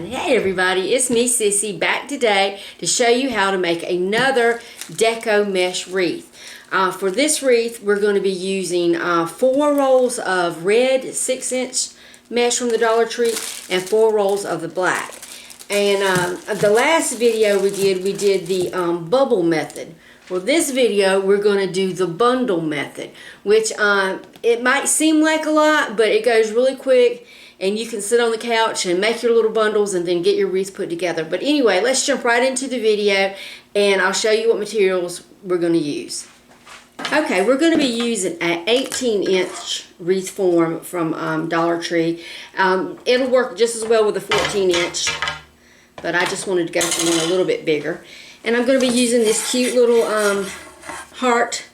Hey everybody, it's me Sissy back today to show you how to make another Deco mesh wreath. For this wreath we're going to be using 4 rolls of red 6-inch mesh from the Dollar Tree and 4 rolls of the black. And the last video we did the bubble method. Well, this video we're going to do the bundle method, which it might seem like a lot, but it goes really quick. And you can sit on the couch and make your little bundles and then get your wreath put together. But anyway, let's jump right into the video and I'll show you what materials we're going to use. Okay, we're going to be using an 18-inch wreath form from Dollar Tree. It'll work just as well with a 14-inch, but I just wanted to go for one a little bit bigger. And I'm going to be using this cute little heart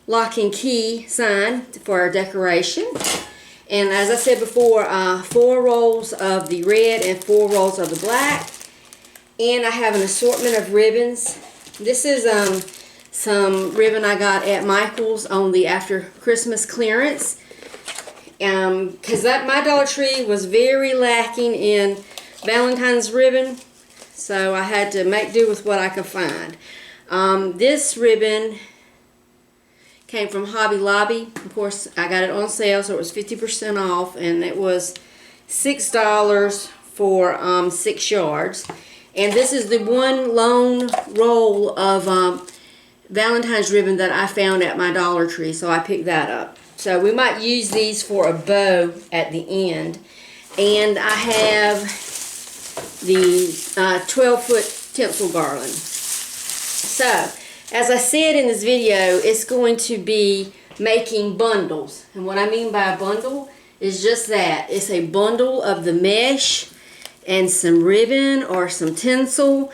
lock and key sign for our decoration. And as I said before, 4 rolls of the red and 4 rolls of the black. And I have an assortment of ribbons. This is some ribbon I got at Michael's on the after Christmas clearance. Because my Dollar Tree was very lacking in Valentine's ribbon. So I had to make do with what I could find. This ribbon came from Hobby Lobby. Of course, I got it on sale, so it was 50% off, and it was $6 for 6 yards. And this is the one lone roll of Valentine's ribbon that I found at my Dollar Tree, so I picked that up. So we might use these for a bow at the end. And I have the 12-foot tinsel garland. So, as I said in this video, it's going to be making bundles. And what I mean by a bundle is just that. It's a bundle of the mesh and some ribbon or some tinsel.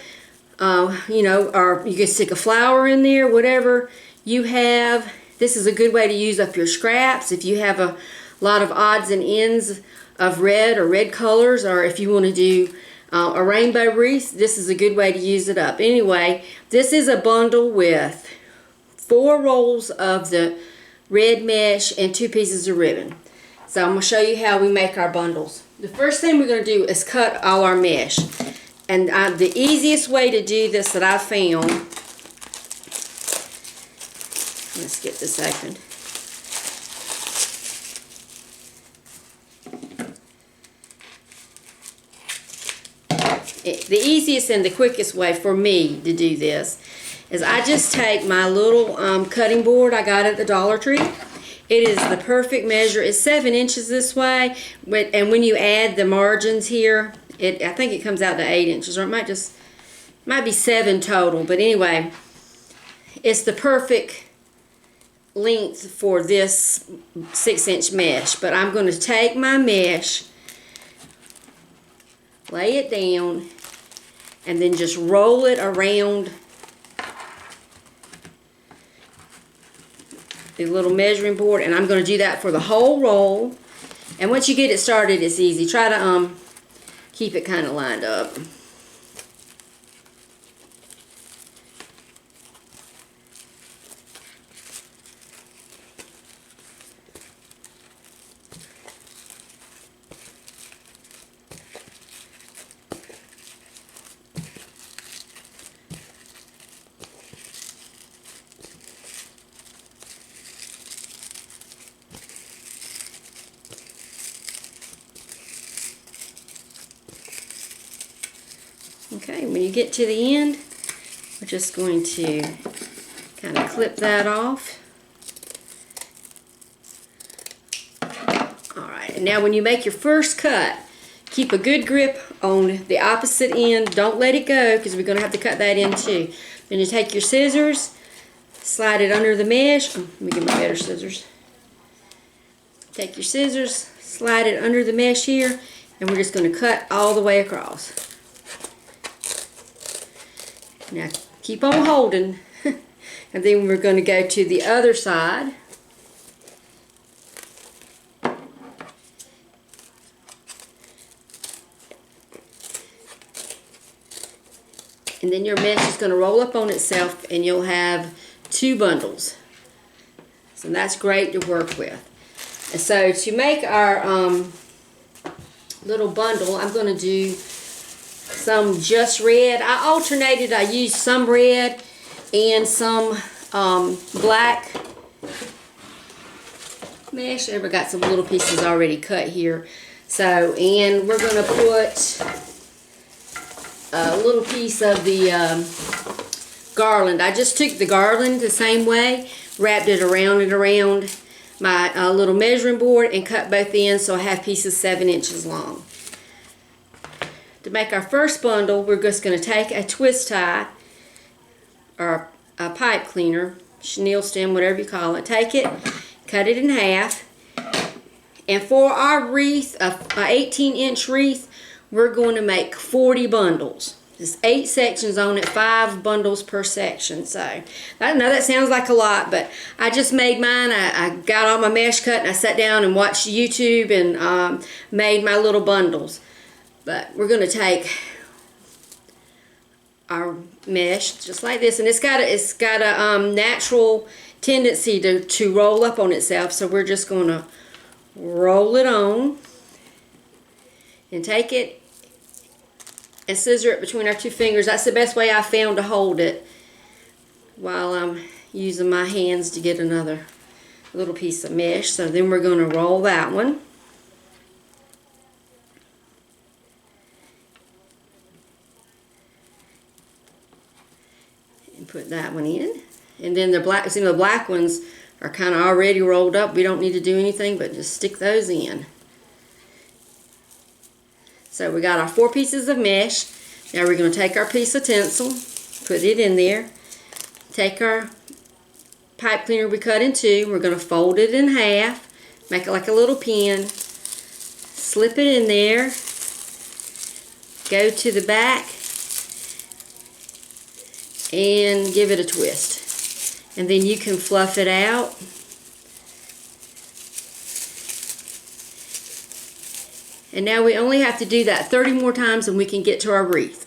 You know, or you can stick a flower in there, whatever you have. This is a good way to use up your scraps. If you have a lot of odds and ends of red or red colors, or if you want to do a rainbow wreath, this is a good way to use it up. Anyway, this is a bundle with 4 rolls of the red mesh and 2 pieces of ribbon. So I'm going to show you how we make our bundles. The first thing we're going to do is cut all our mesh. And the easiest way to do this that I found, let's get this open. The easiest and the quickest way for me to do this is I just take my little cutting board I got at the Dollar Tree. It is the perfect measure. It's 7 inches this way, and when you add the margins here, I think it comes out to 8 inches, or it might be 7 total. But anyway, it's the perfect length for this 6-inch mesh. But I'm going to take my mesh, lay it down, and then just roll it around the little measuring board. And I'm going to do that for the whole roll. And once you get it started, it's easy. Try to keep it kind of lined up. Okay, when you get to the end, we're just going to kind of clip that off. Alright, and now when you make your first cut, keep a good grip on the opposite end. Don't let it go, because we're going to have to cut that in too. Then you take your scissors, slide it under the mesh. Let me get my better scissors. Take your scissors, slide it under the mesh here, and we're just going to cut all the way across. Now keep on holding, and then we're going to go to the other side. And then your mesh is going to roll up on itself, and you'll have 2 bundles. So that's great to work with. And so to make our little bundle, I'm going to do some just red. I alternated. I used some red and some black mesh. I've got some little pieces already cut here. So, and we're going to put a little piece of the garland. I just took the garland the same way, wrapped it around and around my little measuring board and cut both ends so I have pieces 7 inches long. To make our first bundle, we're just going to take a twist tie or a pipe cleaner, chenille stem, whatever you call it. Take it, cut it in half, and for our wreath, an 18-inch wreath, we're going to make 40 bundles. There's 8 sections on it, 5 bundles per section. So I know that sounds like a lot, but I just made mine. I got all my mesh cut and I sat down and watched YouTube and made my little bundles. But we're going to take our mesh just like this, and it's got a natural tendency to roll up on itself. So we're just going to roll it on and take it and scissor it between our 2 fingers. That's the best way I found to hold it while I'm using my hands to get another little piece of mesh. So then we're going to roll that one. And put that one in. And then the black, see, the black ones are kind of already rolled up. We don't need to do anything but just stick those in. So we got our 4 pieces of mesh. Now we're going to take our piece of tinsel, put it in there. Take our pipe cleaner we cut in 2. We're going to fold it in half, make it like a little pin, slip it in there, go to the back, and give it a twist. And then you can fluff it out. And now we only have to do that 30 more times and we can get to our wreath.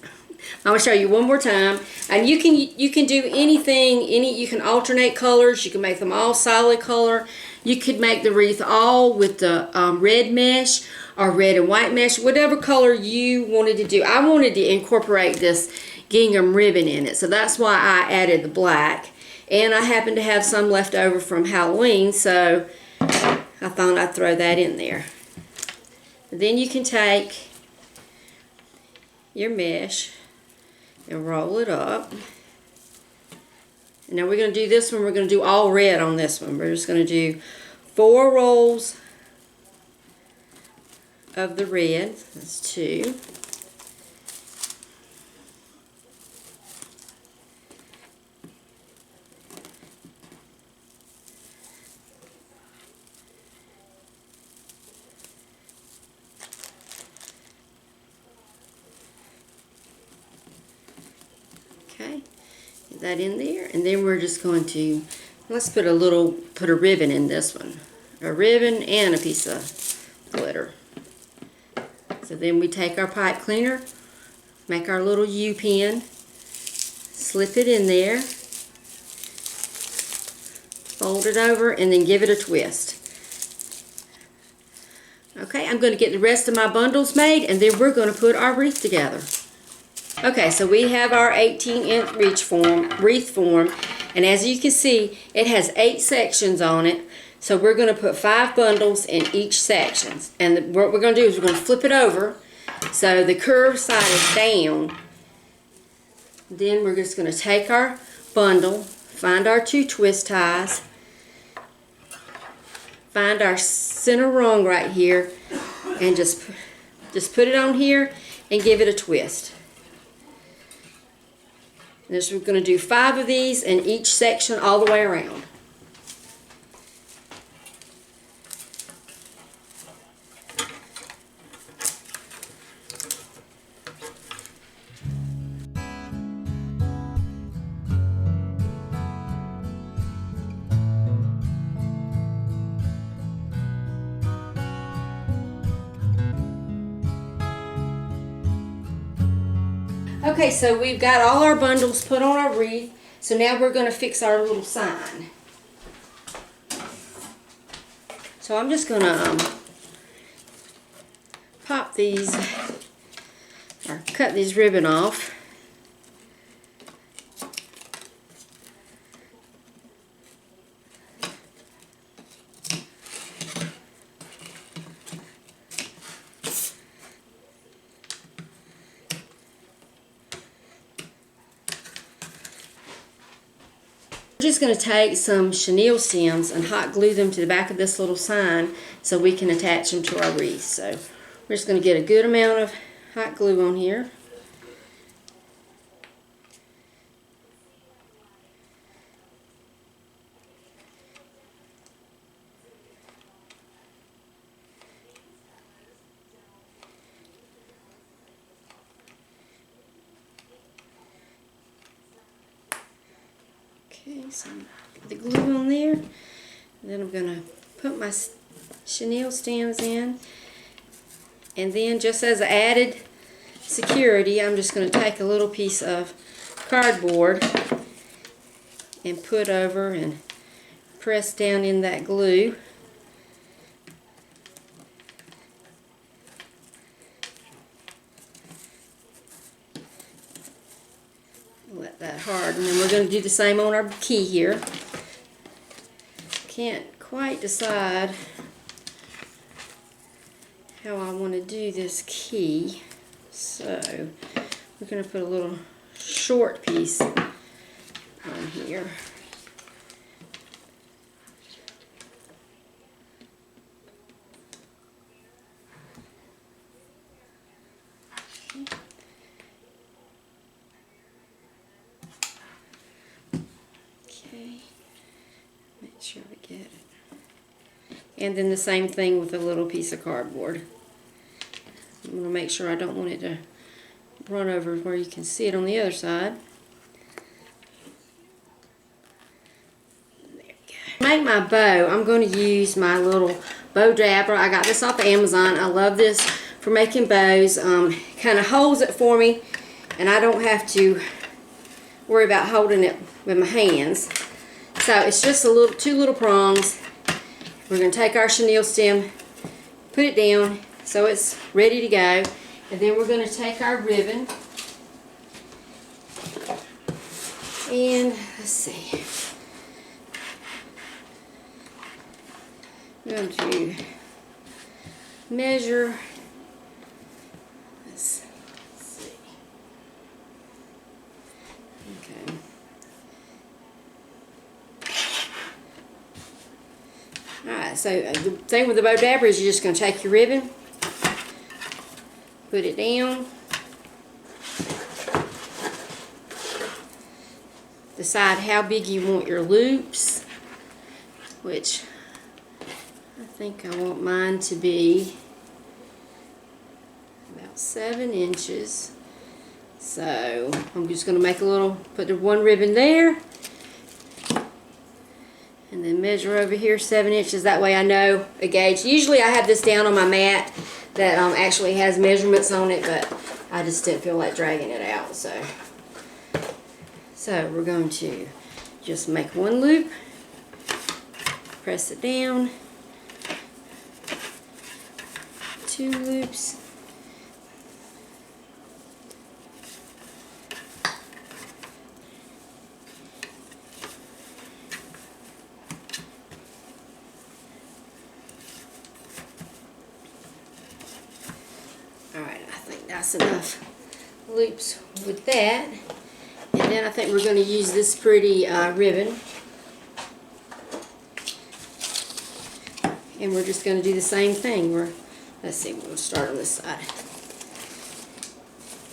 I'm going to show you one more time. And you can do anything, you can alternate colors. You can make them all solid color. You could make the wreath all with the red mesh or red and white mesh, whatever color you wanted to do. I wanted to incorporate this gingham ribbon in it, so that's why I added the black. And I happen to have some left over from Halloween, so I thought I'd throw that in there. Then you can take your mesh and roll it up. And now we're going to do this one. We're going to do all red on this one. We're just going to do 4 rolls of the red. That's 2. Okay, get that in there, and then we're just going to, let's put a ribbon in this one. A ribbon and a piece of glitter. So then we take our pipe cleaner, make our little U pin, slip it in there, fold it over, and then give it a twist. Okay, I'm going to get the rest of my bundles made, and then we're going to put our wreath together. Okay, so we have our 18-inch wreath form, and as you can see, it has 8 sections on it. So we're going to put 5 bundles in each section. And what we're going to do is we're going to flip it over so the curved side is down. Then we're just going to take our bundle, find our 2 twist ties, find our center rung right here, and just put it on here and give it a twist. And this, we're going to do 5 of these in each section all the way around. Okay, so we've got all our bundles put on our wreath. So now we're going to fix our little sign. So I'm just going to pop these cut these ribbon off. We're just going to take some chenille stems and hot glue them to the back of this little sign so we can attach them to our wreath. So we're just going to get a good amount of hot glue on here. Okay, so get the glue on there. And then I'm going to put my chenille stems in. And then just as added security, I'm just going to take a little piece of cardboard and put over and press down in that glue. Let that harden, and then we're going to do the same on our key here. Can't quite decide how I want to do this key, so we're going to put a little short piece on here. Make sure I get it. And then the same thing with a little piece of cardboard. I'm going to make sure I don't want it to run over where you can see it on the other side. There we go. To make my bow, I'm going to use my little bow dabber. I got this off of Amazon. I love this for making bows. Kind of holds it for me, and I don't have to worry about holding it with my hands. So it's just two little prongs. We're going to take our chenille stem, put it down so it's ready to go, and then we're going to take our ribbon and let's see. I'm going to measure. Let's see. Okay. Alright, so the thing with the bow dabber is you're just going to take your ribbon, put it down, decide how big you want your loops, which I think I want mine to be about 7 inches. So I'm just going to make a little, put the one ribbon there, and then measure over here 7 inches. That way I know a gauge. Usually I have this down on my mat that actually has measurements on it, but I just didn't feel like dragging it out. So we're going to just make one loop, press it down, 2 loops, that's enough loops with that. And then I think we're going to use this pretty ribbon, and we're just going to do the same thing. Let's see, we'll start on this side.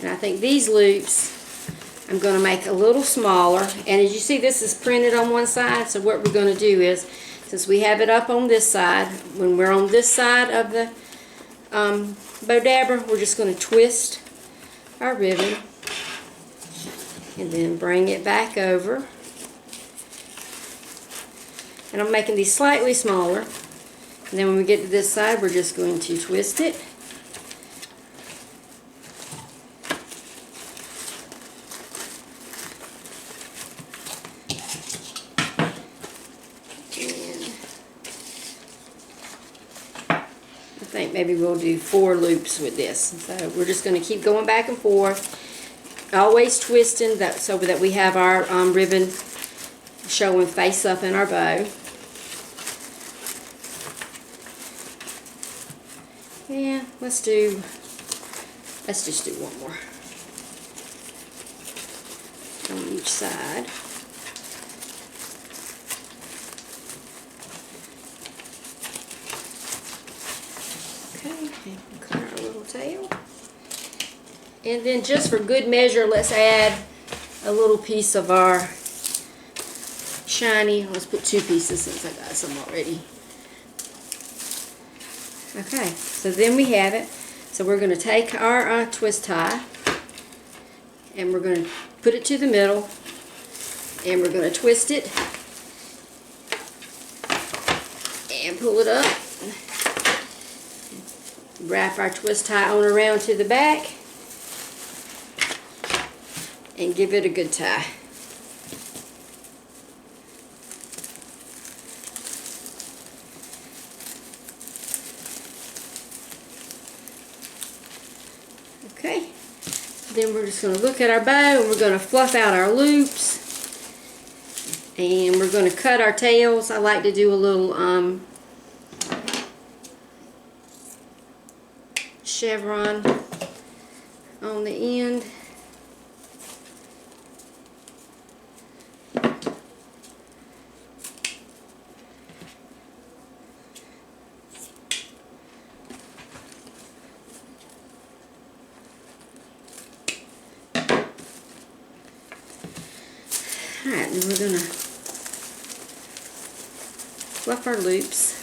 And I think these loops I'm going to make a little smaller, and as you see, this is printed on one side. So what we're going to do is, since we have it up on this side, when we're on this side of the bow dabber, we're just going to twist our ribbon and then bring it back over. And I'm making these slightly smaller. And then when we get to this side, we're just going to twist it. think maybe we'll do 4 loops with this. So we're just going to keep going back and forth, always twisting that so that we have our ribbon showing face up in our bow. Yeah, let's just do one more on each side. Okay, and cut our little tail. And then just for good measure, let's add a little piece of our shiny. Let's put 2 pieces since I got some already. Okay, so then we have it. So we're going to take our twist tie and we're going to put it to the middle and we're going to twist it and pull it up. Wrap our twist tie on around to the back and give it a good tie. Okay, then we're just going to look at our bow and we're going to fluff out our loops and we're going to cut our tails. I like to do a little chevron on the end. Alright, and we're going to fluff our loops.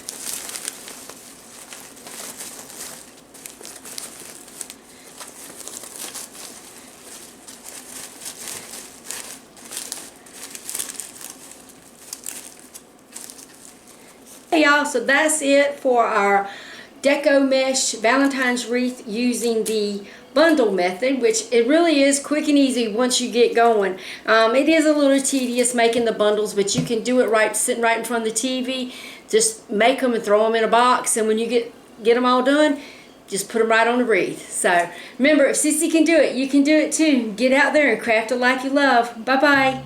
Hey y'all, so that's it for our Deco Mesh Valentine's wreath using the bundle method, which it really is quick and easy once you get going. It is a little tedious making the bundles, but you can do it right sitting right in front of the TV. Just make them and throw them in a box, and when you get them all done, just put them right on the wreath. So remember, if Sissy can do it, you can do it too. Get out there and craft it like you love. Bye bye.